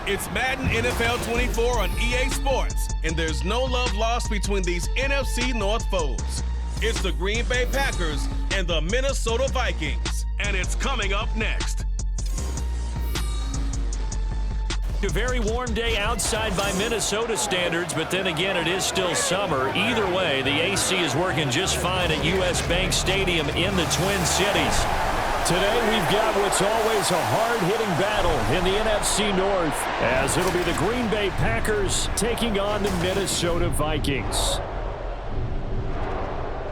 It's Madden NFL 24 on EA Sports, and there's no love lost between these NFC North foes. It's the Green Bay Packers and the Minnesota Vikings, and it's coming up next. A very warm day outside by Minnesota standards, but then again, it is still summer. Either way, the AC is working just fine at US Bank Stadium in the Twin Cities. Today, we've got what's always a hard-hitting battle in the NFC North, as it'll be the Green Bay Packers taking on the Minnesota Vikings.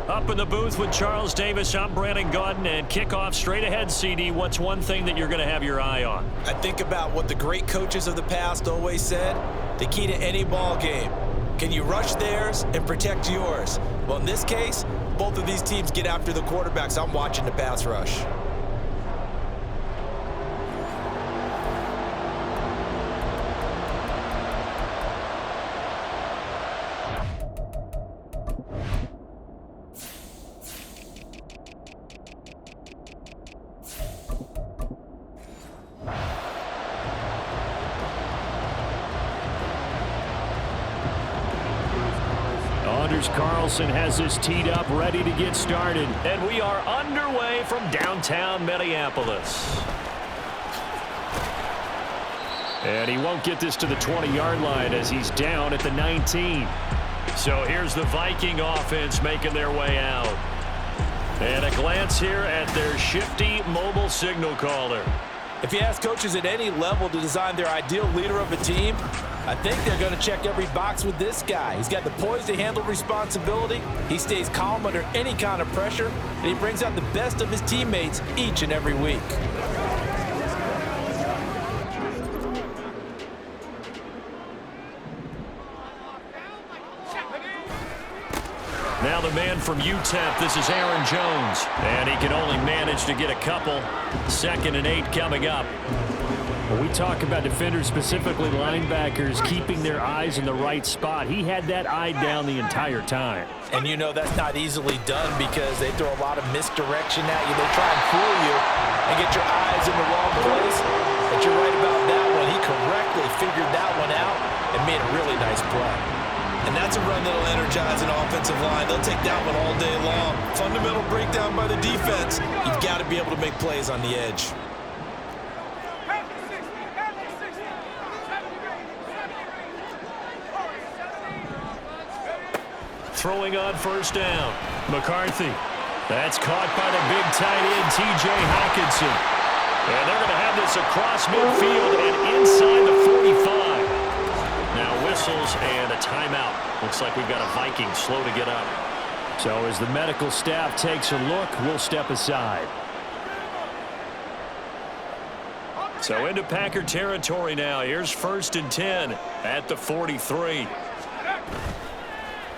Up in the booth with Charles Davis, I'm Brandon Gaudin, and kickoff straight ahead, CD. What's one thing that you're going to have your eye on? I think about what the great coaches of the past always said. The key to any ball game. Can you rush theirs and protect yours? Well, in this case, both of these teams get after the quarterbacks. I'm watching the pass rush. Carlson has this teed up, ready to get started. And we are underway from downtown Minneapolis. And he won't get this to the 20-yard line as he's down at the 19. So here's the Viking offense making their way out. And a glance here at their shifty mobile signal caller. If you ask coaches at any level to design their ideal leader of a team, I think they're going to check every box with this guy. He's got the poise to handle responsibility. He stays calm under any kind of pressure, and he brings out the best of his teammates each and every week. Now the man from UTEP, this is Aaron Jones. And he can only manage to get a couple. 2nd and 8 coming up. When we talk about defenders, specifically linebackers, keeping their eyes in the right spot, he had that eye down the entire time. And you know that's not easily done because they throw a lot of misdirection at you. They try and fool you and get your eyes in the wrong place. But you're right about that one. He correctly figured that one out and made a really nice play. And that's a run that'll energize an offensive line. They'll take that one all day long. Fundamental breakdown by the defense. You've got to be able to make plays on the edge. Throwing on first down. McCarthy. That's caught by the big tight end, T.J. Hockenson. And they're going to have this across midfield and inside the 45. Now whistles and a timeout. Looks like we've got a Viking slow to get up. So as the medical staff takes a look, we'll step aside. So into Packer territory now. Here's 1st and 10 at the 43.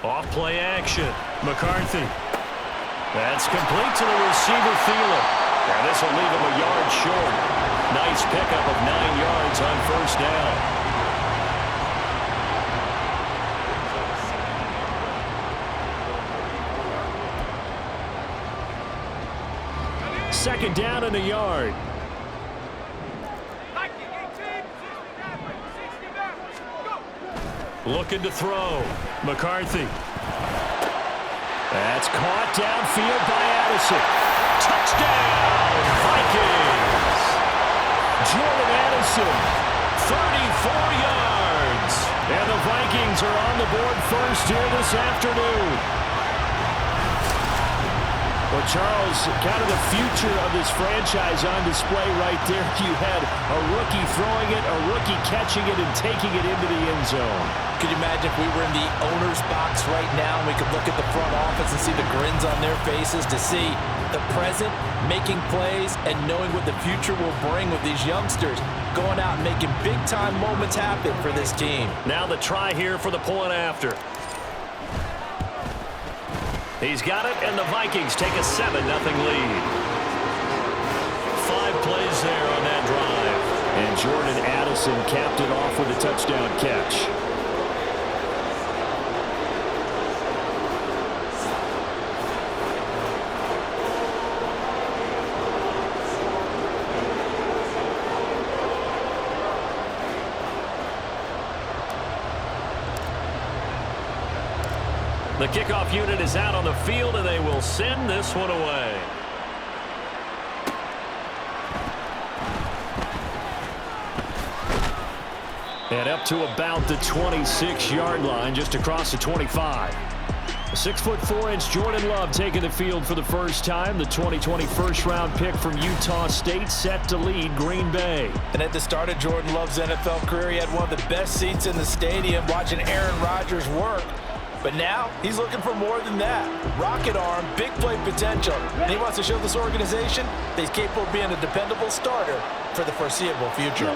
Off play action. McCarthy. That's complete to the receiver, Thielen. And this will leave him a yard short. Nice pickup of 9 yards on first down. 2nd down and a yard. Looking to throw. McCarthy. That's caught downfield by Addison. Touchdown, Vikings. Jordan Addison, 34 yards. And the Vikings are on the board first here this afternoon. Well, Charles, kind of the future of this franchise on display right there. You had a rookie throwing it, a rookie catching it, and taking it into the end zone. Could you imagine if we were in the owner's box right now and we could look at the front office and see the grins on their faces, to see the present making plays and knowing what the future will bring with these youngsters going out and making big-time moments happen for this team. Now the try here for the point after. He's got it, and the Vikings take a 7-0 lead. 5 plays there on that drive. And Jordan Addison capped it off with a touchdown catch. The kickoff unit is out on the field, and they will send this one away. And up to about the 26-yard line, just across the 25. A 6'4" Jordan Love taking the field for the first time. The 2020 first-round pick from Utah State set to lead Green Bay. And at the start of Jordan Love's NFL career, he had one of the best seats in the stadium watching Aaron Rodgers work. But now he's looking for more than that. Rocket arm, big play potential. And he wants to show this organization that he's capable of being a dependable starter for the foreseeable future. On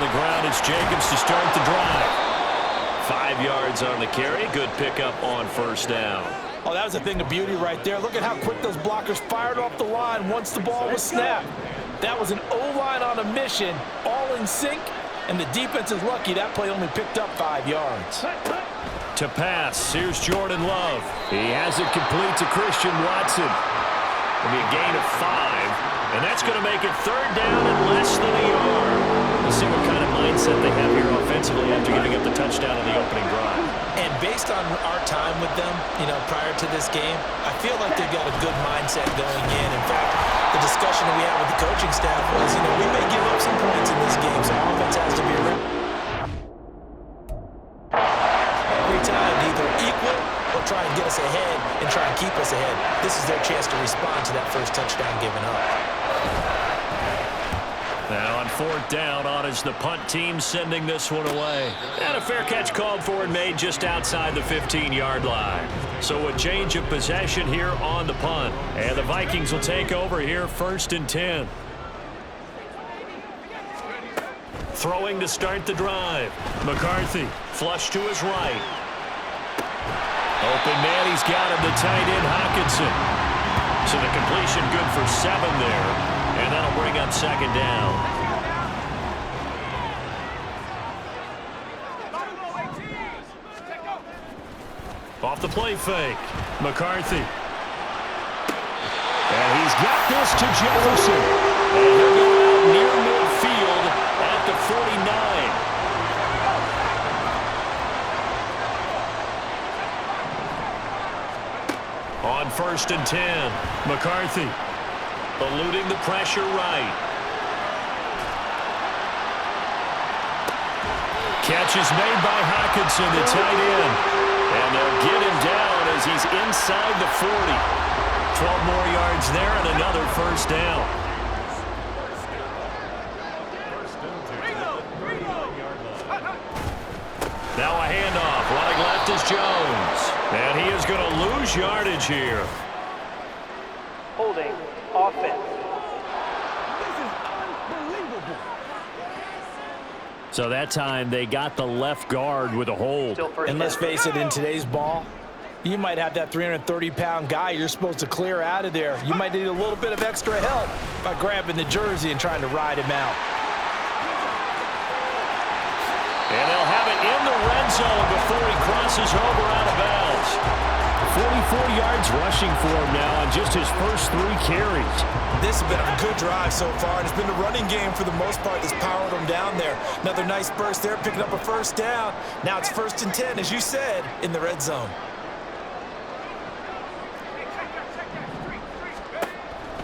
the ground, it's Jacobs to start the drive. 5 yards on the carry. Good pickup on first down. Oh, that was a thing of beauty right there. Look at how quick those blockers fired off the line once the ball was snapped. That was an O-line on a mission, all in sync, and the defense is lucky that play only picked up 5 yards. To pass, here's Jordan Love. He has it complete to Christian Watson. It'll be a gain of 5, and that's going to make it third down and less than a yard. We'll see what kind of mindset they have here offensively after giving up the touchdown in the opening drive. And based on our time with them, prior to this game, I feel like they've got a good mindset going in. In fact, the discussion that we had with the coaching staff was, we may give up some points in this game, so offense has to be ready. Every time to either equal or try and get us ahead and try and keep us ahead. This is their chance to respond to that first touchdown given up. Now on fourth down, on is the punt team sending this one away. And a fair catch called for and made just outside the 15-yard line. So a change of possession here on the punt. And the Vikings will take over here first and 10. Throwing to start the drive. McCarthy, flush to his right. Open man, he's got him, the tight end, Hawkinson. So the completion good for 7 there. And that'll bring up second down. Off the play fake. McCarthy. And he's got this to Jefferson. And he'll go out near midfield at the 49. On first and 10, McCarthy. Eluding the pressure right. Catch is made by Hawkinson, the tight end. And they'll get him down as he's inside the 40. 12 more yards there and another first down. Now a handoff. Running left is Jones. And he is going to lose yardage here. Holding. Offense. So that time they got the left guard with a hold. And let's face it, in today's ball, you might have that 330-pound guy you're supposed to clear out of there. You might need a little bit of extra help by grabbing the jersey and trying to ride him out. And they'll have it in the red zone before he crosses over out of bounds. 44 yards rushing for him now on just his first 3 carries. This has been a good drive so far, and it's been the running game for the most part that's powered him down there. Another nice burst there, picking up a first down. Now it's first and 10, as you said, in the red zone.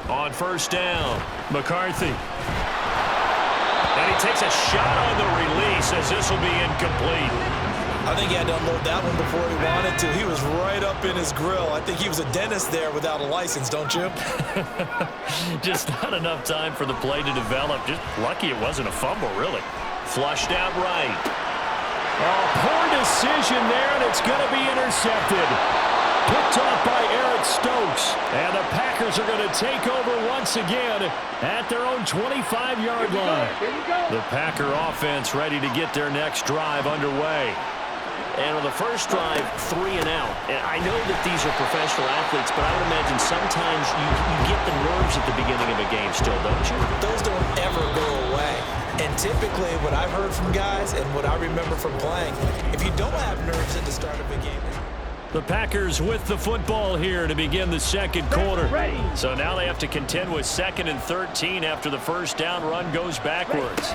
On first down, McCarthy. And he takes a shot on the release as this will be incomplete. I think he had to unload that one before he wanted to. He was right up in his grill. I think he was a dentist there without a license, don't you? Just not enough time for the play to develop. Just lucky it wasn't a fumble, really. Flushed out right. Oh, poor decision there, and it's going to be intercepted. Picked off by Eric Stokes. And the Packers are going to take over once again at their own 25-yard line. The Packer offense ready to get their next drive underway. And on the first drive, 3 and out. And I know that these are professional athletes, but I would imagine sometimes you get the nerves at the beginning of a game still, don't you? Those don't ever go away. And typically what I've heard from guys and what I remember from playing, if you don't have nerves at the start of a game. The Packers with the football here to begin the second quarter. So now they have to contend with 2nd and 13 after the first down run goes backwards.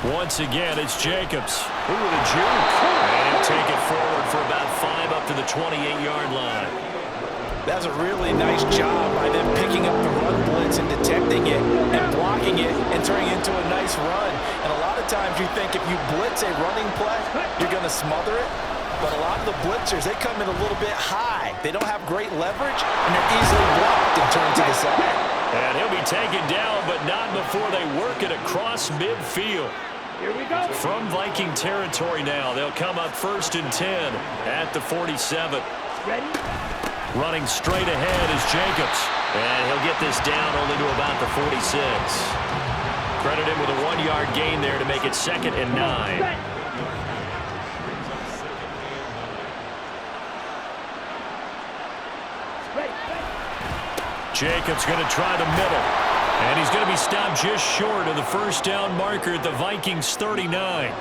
Once again, it's Jacobs. Ooh, the juke. And They'll take it forward for about 5 up to the 28-yard line. That's a really nice job by them picking up the run blitz and detecting it and blocking it and turning it into a nice run. And a lot of times you think if you blitz a running play, you're going to smother it. But a lot of the blitzers, they come in a little bit high. They don't have great leverage, and they're easily blocked and turned to the side. And he'll be taken down, but not before they work it across midfield. Here we go. From Viking territory now, they'll come up 1st and 10 at the 47. Ready? Running straight ahead is Jacobs. And he'll get this down only to about the 46. Credit him with a 1-yard gain there to make it 2nd and 9. Jacobs going to try the middle. And he's going to be stopped just short of the first down marker at the Vikings 39.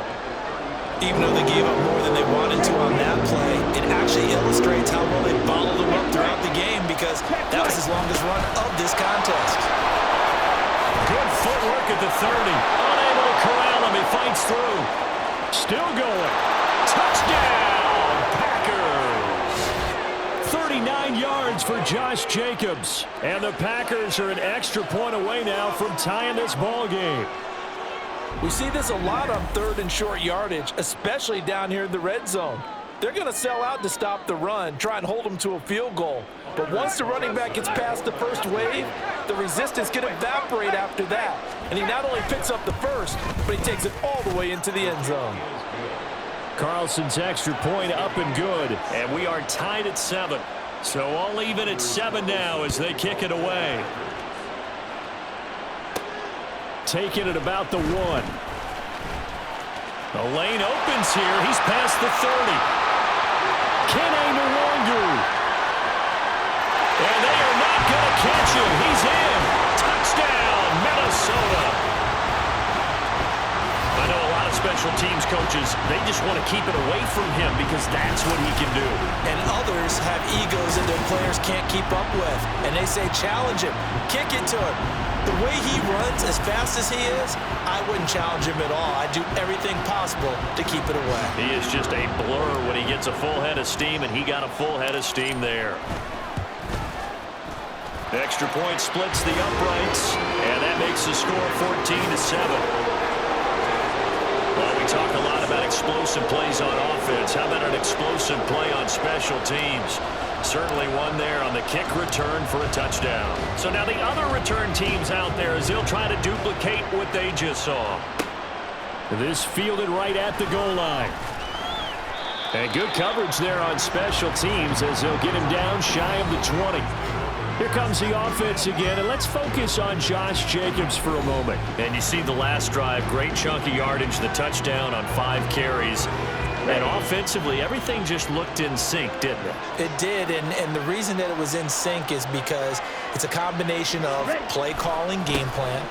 Even though they gave up more than they wanted to on that play, it actually illustrates how well they bottled him up throughout the game because that was his longest run of this contest. Good footwork at the 30. Unable to corral him. He fights through. Still going. Touchdown, Packers. 39 yards for Josh Jacobs. And the Packers are an extra point away now from tying this ball game. We see this a lot on 3rd and short yardage, especially down here in the red zone. They're going to sell out to stop the run, try and hold them to a field goal. But once the running back gets past the first wave, the resistance can evaporate after that. And he not only picks up the first, but he takes it all the way into the end zone. Carlson's extra point up and good. And we are tied at 7. So all even at 7 now as they kick it away. Taking it about the 1. The lane opens here. He's past the 30. Kene Nwangwu. And they are not going to catch him. He's in. Touchdown, Minnesota. I know a lot of special teams coaches, they just want to keep it away from him because that's what he can do. And others have egos that their players can't keep up with. And they say, challenge him, kick it to him. The way he runs as fast as he is, I wouldn't challenge him at all. I'd do everything possible to keep it away. He is just a blur when he gets a full head of steam, and he got a full head of steam there. Extra point splits the uprights, and that makes the score 14-7. Well, we talk a lot about explosive plays on offense. How about an explosive play on special teams? Certainly one there on the kick return for a touchdown. So now the other return teams out there as they'll try to duplicate what they just saw. This fielded right at the goal line. And good coverage there on special teams as they'll get him down shy of the 20. Here comes the offense again, and let's focus on Josh Jacobs for a moment. And you see the last drive, great chunk of yardage, the touchdown on 5 carries. And offensively, everything just looked in sync, didn't it? It did, and the reason that it was in sync is because it's a combination of play calling, game plan,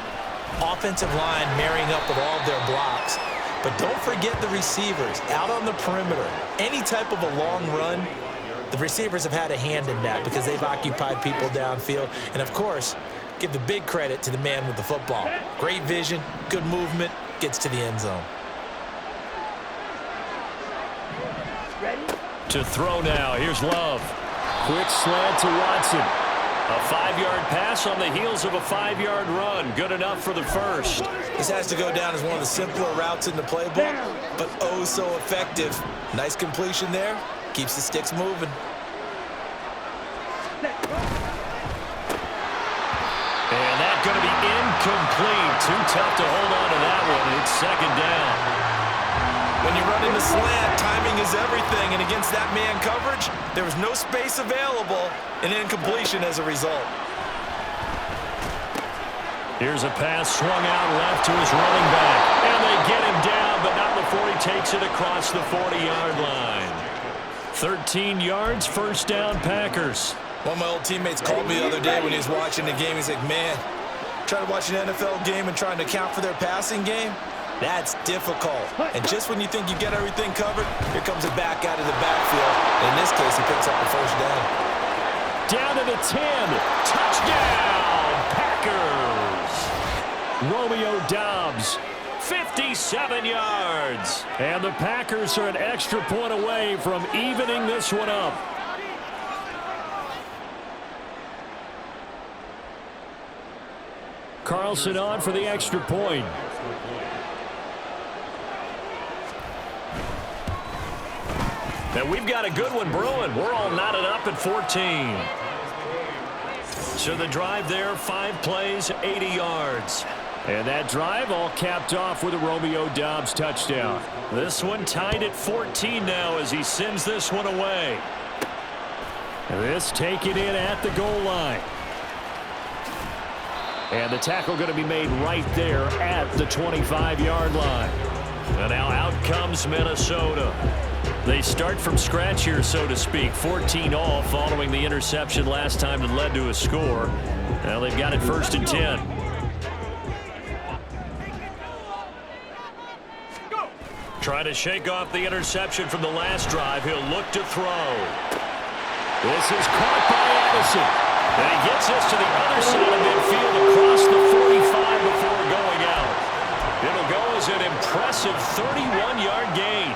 offensive line marrying up with all of their blocks. But don't forget the receivers out on the perimeter. Any type of a long run, the receivers have had a hand in that because they've occupied people downfield. And, of course, give the big credit to the man with the football. Great vision, good movement, gets to the end zone. To throw now. Here's Love. Quick slant to Watson. A 5-yard pass on the heels of a 5-yard run. Good enough for the first. This has to go down as one of the simpler routes in the playbook, but oh so effective. Nice completion there. Keeps the sticks moving. And that's going to be incomplete. Too tough to hold on to that one. It's 2nd down. When you run into slant, timing is everything, and against that man coverage, there was no space available, and incompletion as a result. Here's a pass swung out left to his running back, and they get him down, but not before he takes it across the 40-yard line. 13 yards, 1st down, Packers. One of my old teammates called me the other day when he was watching the game. He's like, man, trying to watch an NFL game and trying to account for their passing game? That's difficult. And just when you think you get everything covered, here comes a back out of the backfield. And in this case, he picks up the 1st down. Down to the 10. Touchdown, Packers. Romeo Doubs, 57 yards. And the Packers are an extra point away from evening this one up. Carlson on for the extra point. And we've got a good one brewing. We're all knotted up at 14. So the drive there, 5 plays, 80 yards. And that drive all capped off with a Romeo Doubs touchdown. This one tied at 14 now as he sends this one away. And this taken in at the goal line. And the tackle going to be made right there at the 25-yard line. And now out comes Minnesota. They start from scratch here, so to speak. 14 all following the interception last time that led to a score. Now they've got it 1st and 10. Trying to shake off the interception from the last drive. He'll look to throw. This is caught by Addison. And he gets us to the other side of midfield across the 45 before going out. It'll go as an impressive 31-yard gain.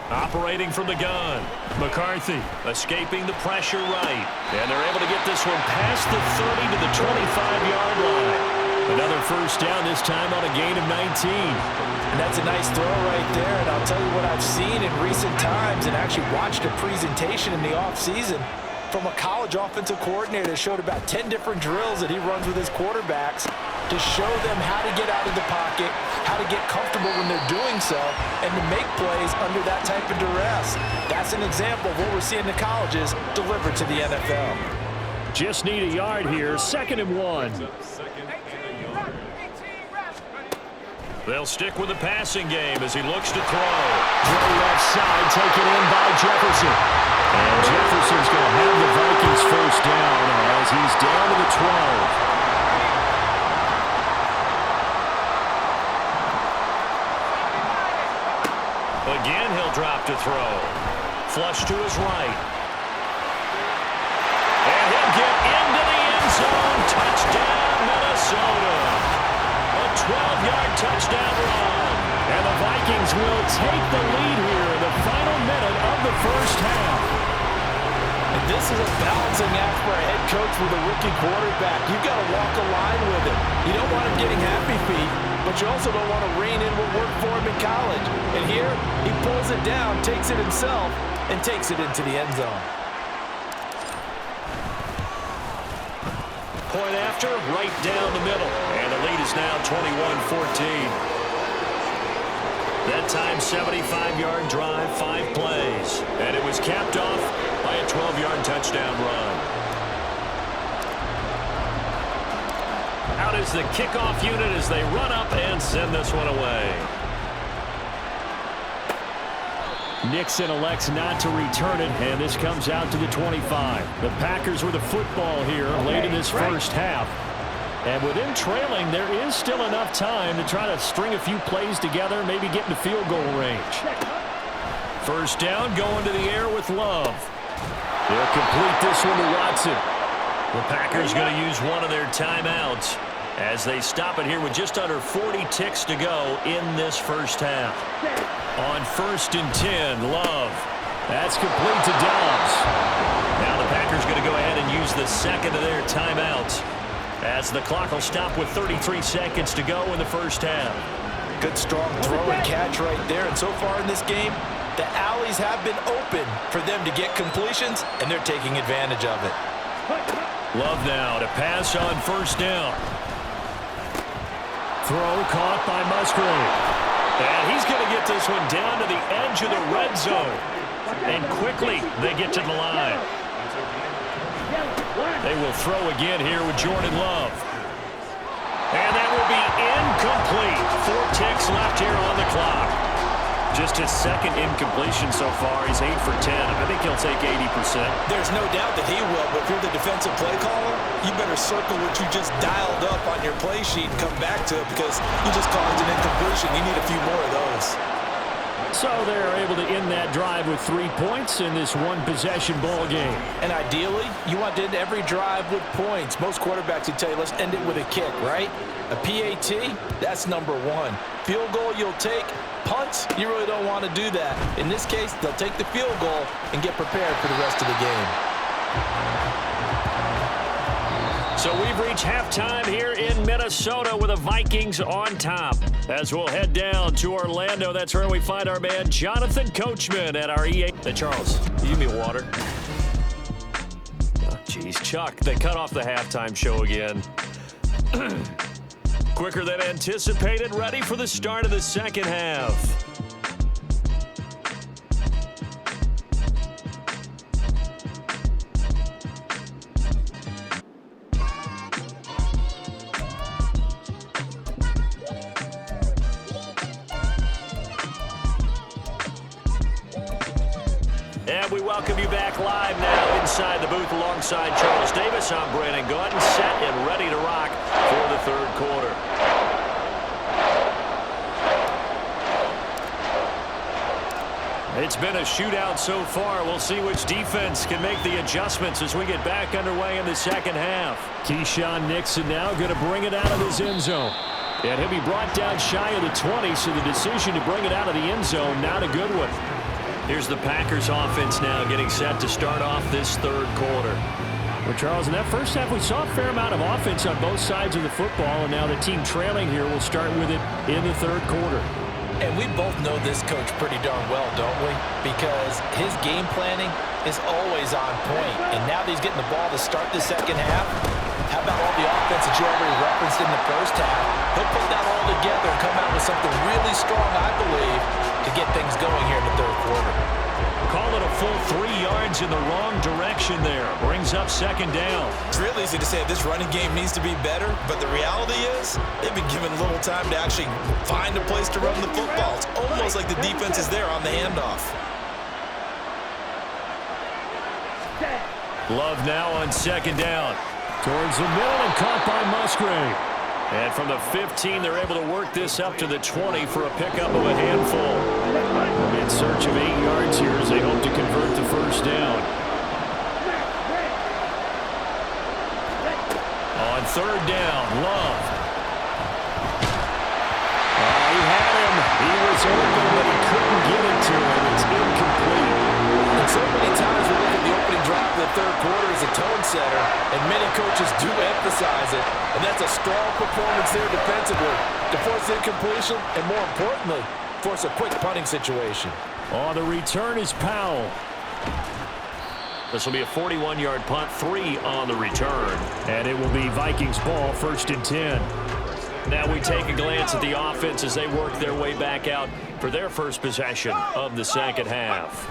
Operating from the gun. McCarthy escaping the pressure right. And they're able to get this one past the 30 to the 25-yard line. Another first down, this time on a gain of 19. And that's a nice throw right there. And I'll tell you what I've seen in recent times and actually watched a presentation in the offseason from a college offensive coordinator that showed about 10 different drills that he runs with his quarterbacks to show them how to get out of the pocket, how to get comfortable when they're doing so, and to make plays under that type of duress. That's an example of what we're seeing in the colleges delivered to the NFL. Just need a yard here, 2nd and 1. They'll stick with the passing game as he looks to throw. Throw left side, taken in by Jefferson. And Jefferson's going to have the Vikings first down as he's down to the 12. Again, he'll drop to throw. Flush to his right. And he'll get into the end zone. Touchdown, Minnesota. A 12-yard touchdown run. And the Vikings will take the lead here in the final minute of the first half. And this is a balancing act for a head coach with a rookie quarterback. You've got to walk a line with him. You don't want him getting happy feet, but you also don't want to rein in what worked for him in college. And here, he pulls it down, takes it himself, and takes it into the end zone. Point after, right down the middle. And the lead is now 21-14. That time, 75-yard drive, 5 plays. And it was capped off by a 12-yard touchdown run. Out is the kickoff unit as they run up and send this one away. Nixon elects not to return it, and this comes out to the 25. The Packers with the football here late in this first half. And with them trailing, there is still enough time to try to string a few plays together, maybe get into field goal range. First down, going to the air with Love. They'll complete this one to Watson. The Packers going to use one of their timeouts as they stop it here with just under 40 ticks to go in this first half. On 1st and 10, Love. That's complete to Doubs. Now the Packers going to go ahead and use the second of their timeouts as the clock will stop with 33 seconds to go in the first half. Good strong throw and catch right there. And so far in this game, the alleys have been open for them to get completions, and they're taking advantage of it. Love now to pass on 1st down. Throw caught by Musgrave. And he's going to get this one down to the edge of the red zone. And quickly, they get to the line. They will throw again here with Jordan Love. And that will be incomplete. 4 ticks left here on the clock. Just his second incompletion so far. He's 8 for 10. I think he'll take 80%. There's no doubt that he will, but if you're the defensive play caller, you better circle what you just dialed up on your play sheet and come back to it because you just caused an incompletion. You need a few more of those. So they're able to end that drive with 3 points in this one-possession ball game. And ideally, you want to end every drive with points. Most quarterbacks would tell you, let's end it with a kick, right? A PAT, that's number one. Field goal you'll take. Punts, you really don't want to do that. In this case, they'll take the field goal and get prepared for the rest of the game. So we've reached halftime here in Minnesota with the Vikings on top. As we'll head down to Orlando, that's where we find our man Jonathan Coachman at our EA. Hey, Charles, you give me water. Oh, geez, Chuck, they cut off the halftime show again. Quicker than anticipated, ready for the start of the second half. And we welcome you back live now inside the booth alongside Charles Davis. I'm Brandon Gaudin, set and ready to rock for the third quarter. It's been a shootout so far. We'll see which defense can make the adjustments as we get back underway in the second half. Keyshawn Nixon now going to bring it out of his end zone. And he'll be brought down shy of the 20, so the decision to bring it out of the end zone, not a good one. Here's the Packers offense now getting set to start off this third quarter. Well, Charles, in that first half, we saw a fair amount of offense on both sides of the football, and now the team trailing here will start with it in the third quarter. And we both know this coach pretty darn well, don't we? Because his game planning is always on point. And now that he's getting the ball to start the second half, how about all the offense that you already referenced in the first half? He'll put that all together and come out with something really strong, I believe, to get things going here in the third quarter. Call it a full 3 yards in the wrong direction there. Brings up second down. It's real easy to say this running game needs to be better, but the reality is they've been given little time to actually find a place to run the football. It's almost like the defense is there on the handoff. Love now on second down. Towards the middle and caught by Musgrave. And from the 15, they're able to work this up to the 20 for a pickup of a handful. In search of 8 yards here as they hope to convert the first down. On third down, Love. He had him. He was open, but he couldn't get it to him. It's incomplete. And so many times we look at the opening drive of the third quarter as a tone setter, and many coaches do emphasize it. And that's a strong performance there defensively to force incompletion and, more importantly, force a quick punting situation. Oh, the return is Powell. This will be a 41-yard punt, 3 on the return. And it will be Vikings ball, 1st and 10. Now we take a glance at the offense as they work their way back out for their first possession of the second half.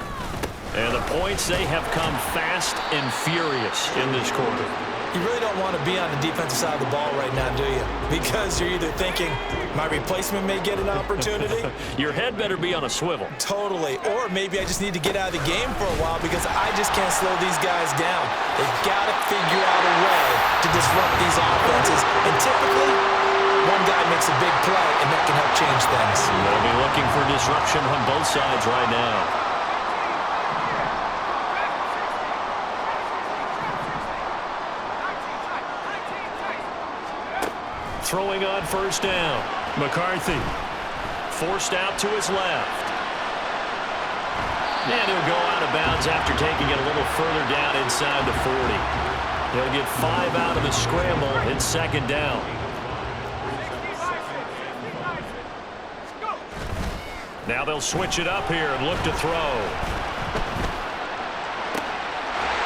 And the points, they have come fast and furious in this quarter. You really don't want to be on the defensive side of the ball right now, do you? Because you're either thinking, my replacement may get an opportunity. Your head better be on a swivel. Totally. Or maybe I just need to get out of the game for a while because I just can't slow these guys down. They've got to figure out a way to disrupt these offenses. And typically, one guy makes a big play, and that can help change things. They'll be looking for disruption on both sides right now. Throwing on first down. McCarthy forced out to his left. And he'll go out of bounds after taking it a little further down inside the 40. He'll get 5 out of the scramble. It's second down. Now they'll switch it up here and look to throw.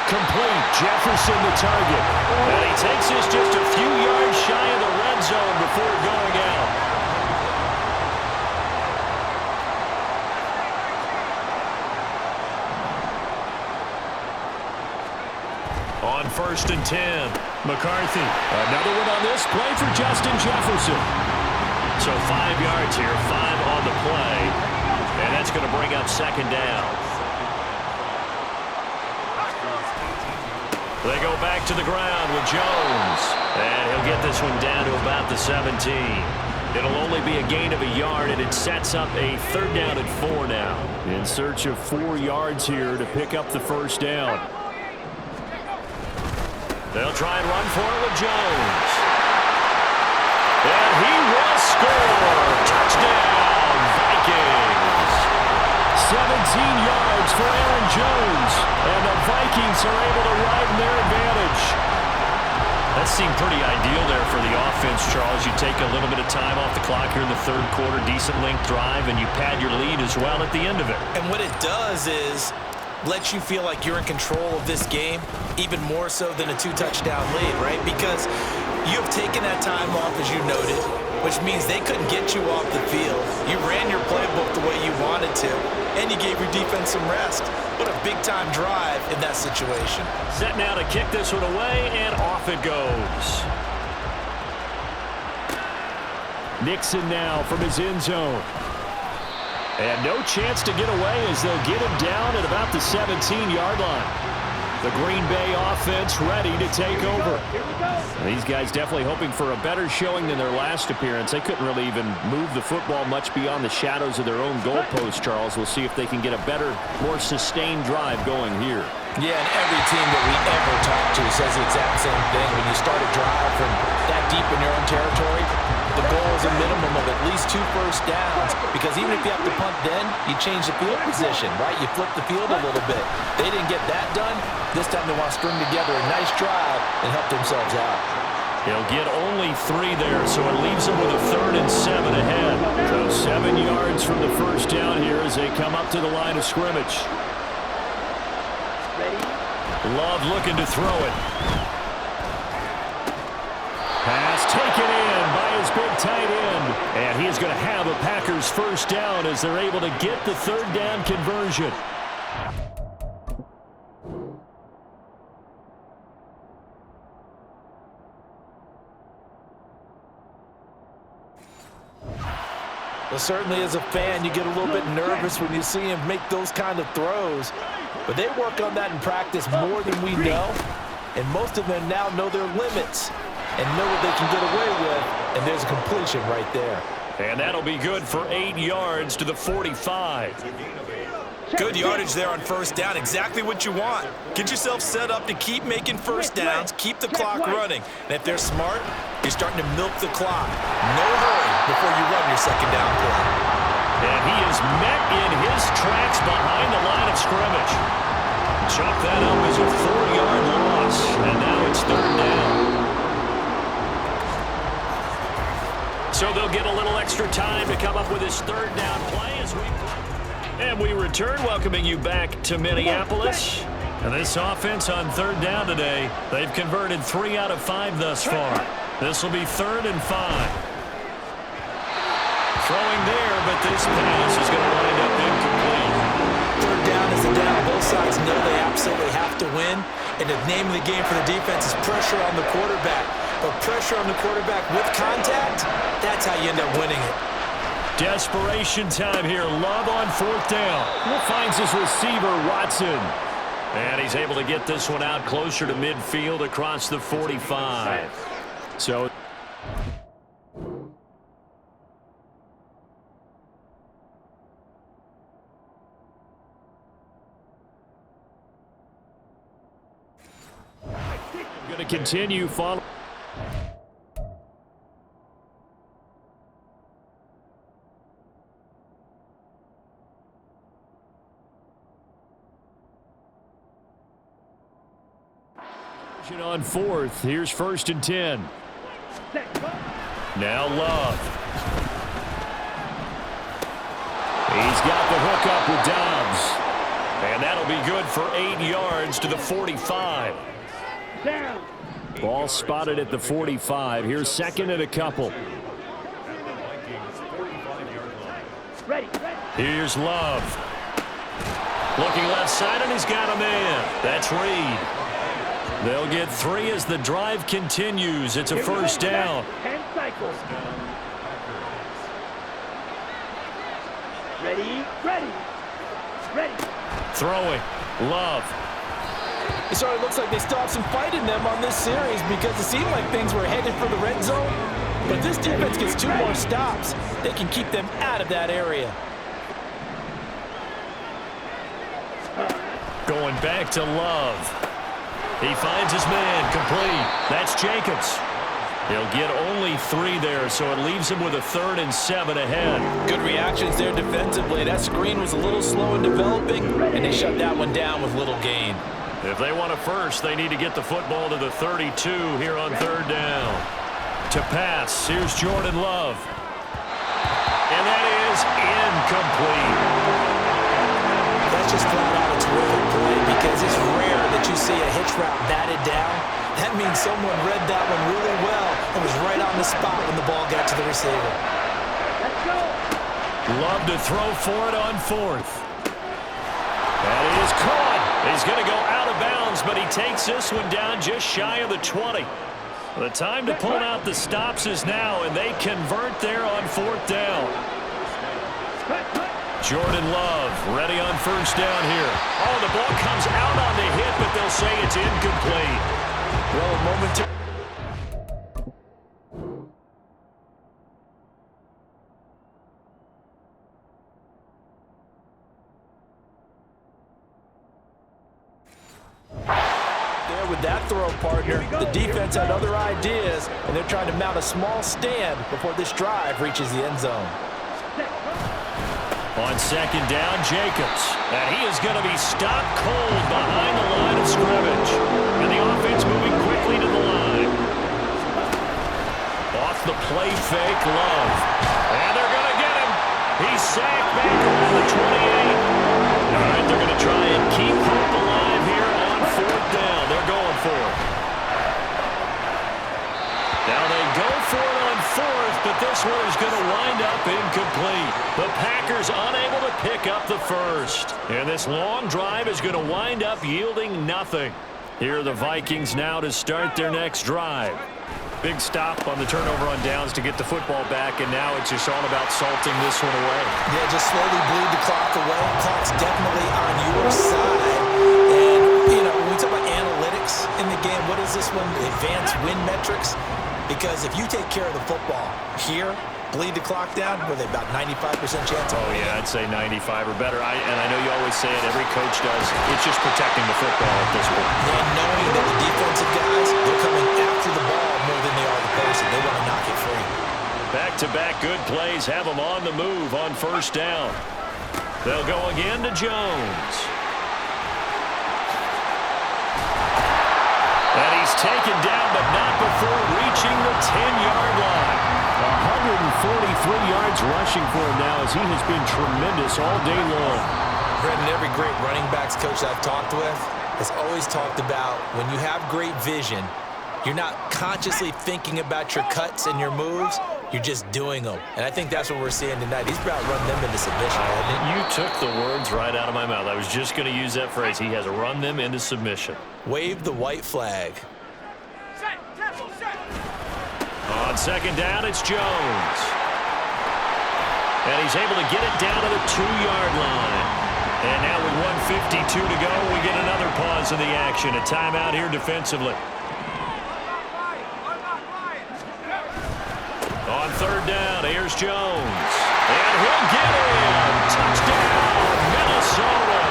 Complete. Jefferson the target. And he takes this just a few yards shy of the red zone before going out. On 1st and 10, McCarthy. Another one on this play for Justin Jefferson. So 5 yards here, 5 on the play. And that's going to bring up second down. They go back to the ground with Jones. And he'll get this one down to about the 17. It'll only be a gain of a yard, and it sets up a 3rd down and 4 now. In search of 4 yards here to pick up the first down. They'll try and run for it with Jones. And he will score. Touchdown, Vikings. 17 yards for Aaron Jones. And the Vikings are able to widen their advantage. That seemed pretty ideal there for the offense, Charles. You take a little bit of time off the clock here in the 3rd quarter, decent length drive, and you pad your lead as well at the end of it. And what it does is lets you feel like you're in control of this game, even more so than a 2-touchdown lead, right? Because you have taken that time off, as you noted, which means they couldn't get you off the field. You ran your playbook the way you wanted to, and you gave your defense some rest. What a big-time drive in that situation. Set now to kick this one away, and off it goes. Nixon now from his end zone. And no chance to get away as they'll get him down at about the 17-yard line. The Green Bay offense ready to take over. These guys definitely hoping for a better showing than their last appearance. They couldn't really even move the football much beyond the shadows of their own goalpost, Charles. We'll see if they can get a better, more sustained drive going here. Yeah, and every team that we ever talk to says the exact same thing. When you start a drive from that deep in your own territory, the goal is a minimum of at least 2 first downs, because even if you have to punt then, you change the field position, right? You flip the field a little bit. They didn't get that done. This time they want to string together a nice drive and help themselves out. He'll get only 3 there, so it leaves them with a 3rd and 7 ahead. So 7 yards from the first down here as they come up to the line of scrimmage. Love looking to throw it. Pass taken in by his big tight end. And he's going to have a Packers first down as they're able to get the 3rd down conversion. Well, certainly as a fan, you get a little bit nervous when you see him make those kind of throws. But they work on that in practice more than we know. And most of them now know their limits and know what they can get away with. And there's a completion right there. And that'll be good for 8 yards to the 45. Good yardage there on first down. Exactly what you want. Get yourself set up to keep making first downs, keep the clock running. And if they're smart, you're starting to milk the clock. No hurry before you run your second down play. And he is met in his tracks behind the line of scrimmage. Chalk that up as a 4-yard loss. And now it's 3rd down. So they'll get a little extra time to come up with his 3rd down play as we return, welcoming you back to Minneapolis. And this offense on 3rd down today, they've converted 3 out of 5 thus far. This will be 3rd and 5. Throwing there, but this pass is going to wind up incomplete. 3rd down is the down. Both sides know they absolutely have to win. And the name of the game for the defense is pressure on the quarterback. But pressure on the quarterback with contact, that's how you end up winning it. Desperation time here. Love on 4th down. Finds his receiver, Watson. And he's able to get this one out closer to midfield across the 45. So going to continue following. On 4th, here's 1st and 10. Now Love. He's got the hook up with Dobbs. And that'll be good for 8 yards to the 45. Ball spotted at the 45. Here's 2nd and a couple. Here's Love. Looking left side, and he's got a man. That's Reed. They'll get 3 as the drive continues. It's a first down. 10 cycles. Ready. Throwing. Love. It sort of looks like they still have some fight in them on this series, because it seemed like things were headed for the red zone. But if this defense gets 2 more stops, they can keep them out of that area. Going back to Love. He finds his man, complete. That's Jacobs. He'll get only 3 there, so it leaves him with a 3rd and 7 ahead. Good reactions there defensively. That screen was a little slow in developing, and they shut that one down with little gain. If they want a first, they need to get the football to the 32 here on 3rd down. To pass, here's Jordan Love. And that is incomplete. That's just flat out a terrific play because it's rare that you see a hitch route batted down. That means someone read that one really well and was right on the spot when the ball got to the receiver. Love to throw for it on 4th. And it is caught. He's going to go out of bounds, but he takes this one down just shy of the 20. The time to pull out the stops is now, and they convert there on 4th down. Jordan Love ready on 1st down here. Oh, the ball comes out on the hit, but they'll say it's incomplete. Well, a momentary. With that throw, partner, the defense had other ideas, and they're trying to mount a small stand before this drive reaches the end zone. On 2nd down, Jacobs. And he is going to be stopped cold behind the line of scrimmage. And the offense moving quickly to the line. Off the play fake, Love. And they're going to get him. He's sacked back around the 28. All right, they're going to try and keep hope alive here on 4th down. They're going for it. Now they go for it on 4th, but this one is going to wind up incomplete. The Packers unable to pick up the first. And this long drive is going to wind up yielding nothing. Here are the Vikings now to start their next drive. Big stop on the turnover on downs to get the football back, and now it's just all about salting this one away. Yeah, just slowly bleed the clock away. Clock's definitely on your side. And, you know, when we talk about analytics in the game, what is this one? Advanced win metrics? Because if you take care of the football here, bleed the clock down, with about 95% chance of winning. Yeah, I'd say 95 or better. And I know you always say it, every coach does. It's just protecting the football at this point. And knowing that the defensive guys, they're coming after the ball more than they are the person. They want to knock it free. Back-to-back good plays have them on the move on 1st down. They'll go again to Jones. And he's taken down, but not before reaching the 10-yard line. 143 yards rushing for him now as he has been tremendous all day long. Brendan, every great running backs coach I've talked with has always talked about when you have great vision, you're not consciously thinking about your cuts and your moves. You're just doing them. And I think that's what we're seeing tonight. He's about to run them into submission. You took the words right out of my mouth. I was just going to use that phrase. He has run them into submission. Wave the white flag. On 2nd down, it's Jones. And he's able to get it down to the 2-yard line. And now with 1:52 to go, we get another pause in the action. A timeout here defensively. On 3rd down, here's Jones. And he'll get in. Touchdown, Minnesota.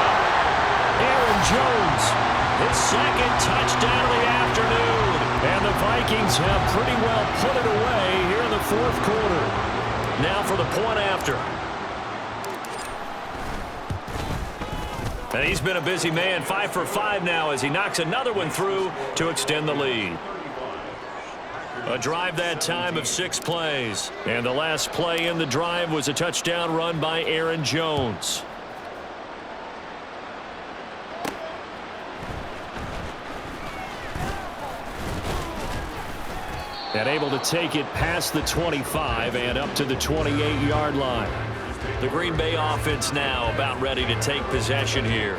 Aaron Jones, his 2nd touchdown of the afternoon. And the Vikings have pretty well put it away here in the 4th quarter. Now for the point after. And he's been a busy man, 5 for 5 now as he knocks another one through to extend the lead. A drive that time of 6 plays. And the last play in the drive was a touchdown run by Aaron Jones. And able to take it past the 25 and up to the 28-yard line. The Green Bay offense now about ready to take possession here.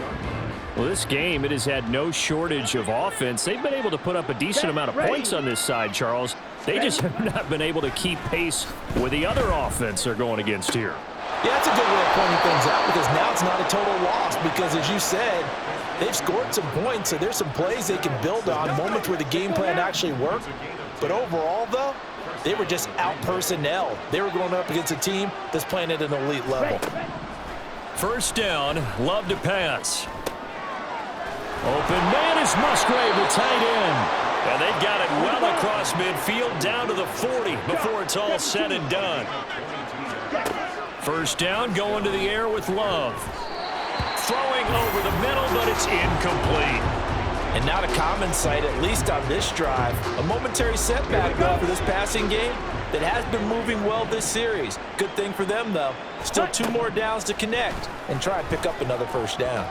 Well, this game, it has had no shortage of offense. They've been able to put up a decent amount of points on this side, Charles. They just have not been able to keep pace with the other offense they're going against here. Yeah, that's a good way of pointing things out because now it's not a total loss because, as you said, they've scored some points, so there's some plays they can build on, moments where the game plan actually worked. But overall, though, They were just out personnel. They were going up against a team that's playing at an elite level. First down, Love to pass. Open man is Musgrave, the tight end. And they've got it well across midfield down to the 40 before it's all said and done. First down, going to the air with Love. Throwing over the middle, but it's incomplete. And not a common sight, at least on this drive. A momentary setback, though, for this passing game that has been moving well this series. Good thing for them, though. Still 2 more downs to connect and try and pick up another first down.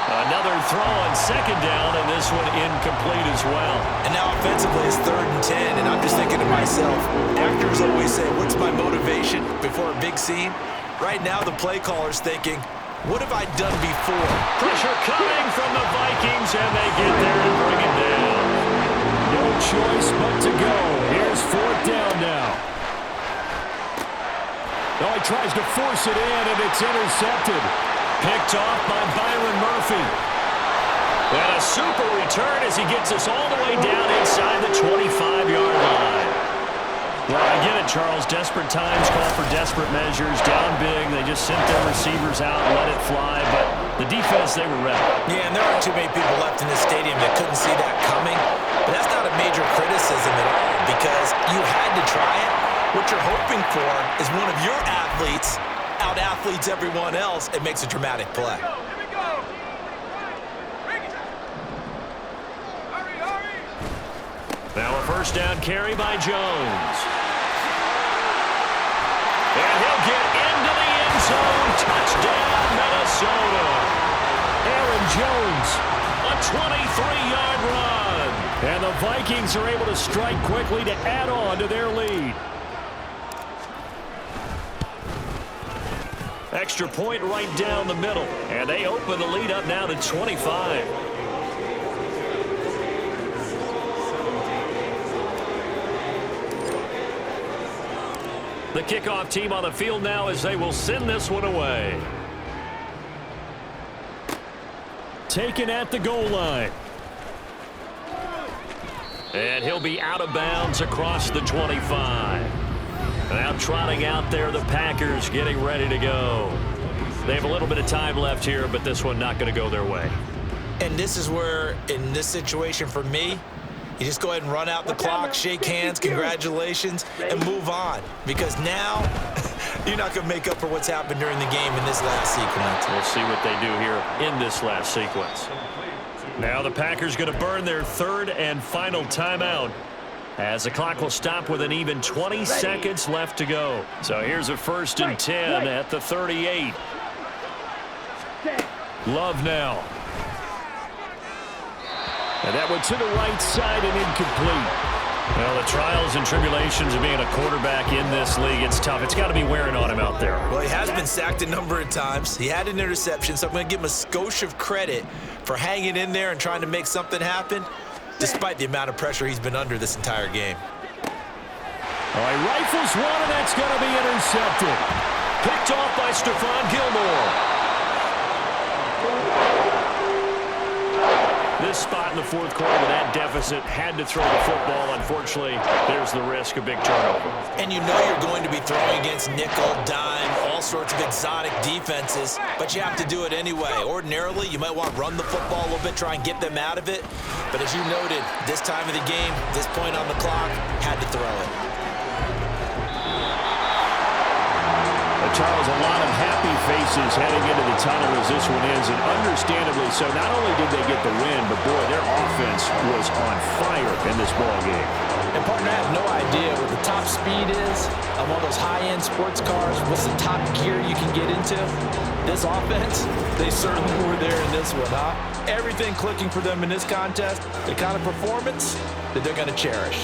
Another throw on second down, and this one incomplete as well. And now offensively it's 3rd and 10, and I'm just thinking to myself, actors always say, what's my motivation before a big scene? Right now the play caller's thinking, what have I done before? Pressure coming from the Vikings, and they get there and bring it down. No choice but to go. Here's 4th down now. Oh, he tries to force it in, and it's intercepted. Picked off by Byron Murphy. And a super return as he gets us all the way down inside the 25-yard line. Well, I get it, Charles. Desperate times call for desperate measures. Down big, they just sent their receivers out and let it fly. But the defense, they were ready. Yeah, and there aren't too many people left in this stadium that couldn't see that coming. But that's not a major criticism at all because you had to try it. What you're hoping for is one of your athletes out-athletes everyone else. It makes a dramatic play. Now a first down carry by Jones. And he'll get into the end zone. Touchdown, Minnesota. Aaron Jones, a 23-yard run. And the Vikings are able to strike quickly to add on to their lead. Extra point right down the middle. And they open the lead up now to 25. The kickoff team on the field now as they will send this one away. Taken at the goal line. And he'll be out of bounds across the 25. Now trotting out there, the Packers getting ready to go. They have a little bit of time left here, but this one not going to go their way. And this is where, in this situation for me, you just go ahead and run out the clock, shake hands, congratulations, and move on. Because now, you're not going to make up for what's happened during the game in this last sequence. We'll see what they do here in this last sequence. Now the Packers going to burn their 3rd and final timeout, as the clock will stop with an even 20 seconds left to go. So here's a 1st and 10 at the 38. Love now. And that went to the right side and incomplete. Well, the trials and tribulations of being a quarterback in this league, it's tough. It's got to be wearing on him out there. Well, he has been sacked a number of times. He had an interception, so I'm going to give him a skosh of credit for hanging in there and trying to make something happen, despite the amount of pressure he's been under this entire game. All right, rifles one, and that's going to be intercepted. Picked off by Stephon Gilmore. This spot in the 4th quarter with that deficit, had to throw the football. Unfortunately, there's the risk of big turnover. And you know you're going to be throwing against nickel, dime, all sorts of exotic defenses, but you have to do it anyway. Ordinarily, you might want to run the football a little bit, try and get them out of it. But as you noted, this time of the game, this point on the clock, had to throw it. Charles, a lot of happy faces heading into the tunnel as this one ends, and understandably so. Not only did they get the win, but boy, their offense was on fire in this ball game. And partner, I have no idea what the top speed is of all those high-end sports cars. What's the top gear you can get into? This offense, they certainly were there in this one, huh? Everything clicking for them in this contest, the kind of performance that they're going to cherish.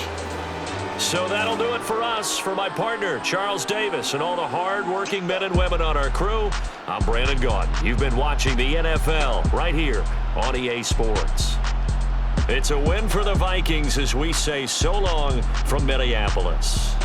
So that'll do it for us. For my partner, Charles Davis, and all the hard-working men and women on our crew, I'm Brandon Gaudin. You've been watching the NFL right here on EA Sports. It's a win for the Vikings as we say so long from Minneapolis.